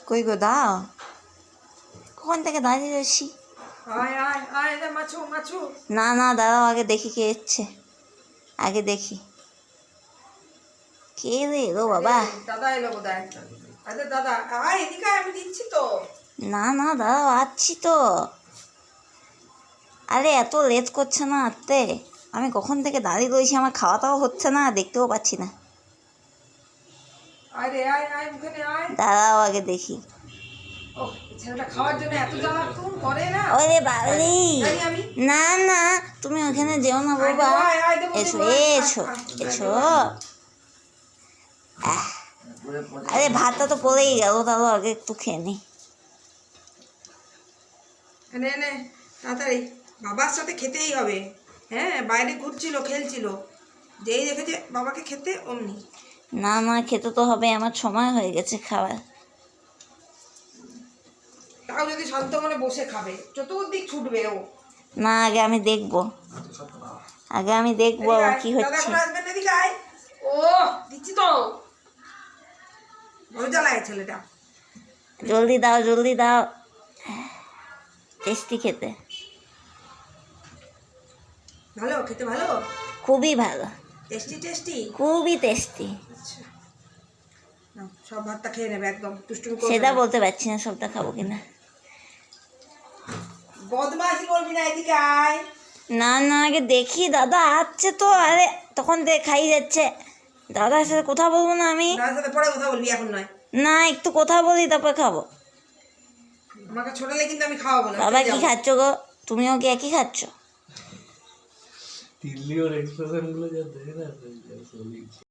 কই গো দাও, কখন থেকে দাঁড়িয়ে রয়েছি। না না দাঁড়াও, আগে দেখি কে এসছে, আগে দেখি কে রে এলো বাবা। দাদা এলো বোধহয়। আরে দাদা আয় এদিকে আয়, আমি দিচ্ছি তো। না না দাঁড়াও, আসছি তো। আরে এত লেট করছে না আসতে, আমি কখন থেকে দাঁড়িয়ে রয়েছি, আমার খাওয়া দাওয়া হচ্ছে না, দেখতেও পাচ্ছি না। আরে আয় আয় মুখে আয়। দাঁড়াও আগে দেখি। ও ছেলেটা খাওয়ার জন্য এত জ্বালা তুমি করে না। ওরে বাবলি, জানি আমি। না না তুমি ওখানে যেও না বাবা, এসো এসো এসো। আরে ভাতটা তো পড়েই গেল, তাহলে আগে একটু খেয়ে নি। নে নে তাড়াতাড়ি, বাবার সাথে খেতেই হবে। হ্যাঁ বাইরে ঘুরছিল খেলছিল, যেই দেখেছে বাবাকে খেতে অমনি। না না খেতে তো হবে, আমার সময় হয়ে গেছে খাবার। তাও যদি শান্ত মনে বসে খাবে, চতুর্দিক ছুটবে ও। না আগে আমি দেখবো, আগে আমি দেখবো কি হচ্ছে। ও দিচ্ছি তো, বড় জ্বালায় ছেলেটা। জলদি দাও জলদি দাও, টেস্টি খেতে, ভালো খেতে, ভালো খুবই ভালো, টেস্টি টেস্টি, খুবই টেস্টি। আচ্ছা নাও, সব ভাতটা খেয়ে নেবে একদম, দুষ্টুমি করবে সেটা না। বলতে পারছি না সবটা খাবো কিনা। বদমাশি করবি না, এদিকে আয়। না না আগে দেখি, দাদা আসছে তো, আরে তখন থেকে খাই যাচ্ছে। দাদার সাথে কথা বলবো না আমি? দাদার সাথে পরে কথা বলবি, এখন নয়। না একটু কথা বলি তারপর খাবো। আমাকে ছোটালে কিন্তু আমি খাওয়াবো না। বাবা কি খাচ্ছ গো, তুমিও কি একই খাচ্ছ? দিল্লি ওর এক্সপ্রেশন গুলো যা দেখে না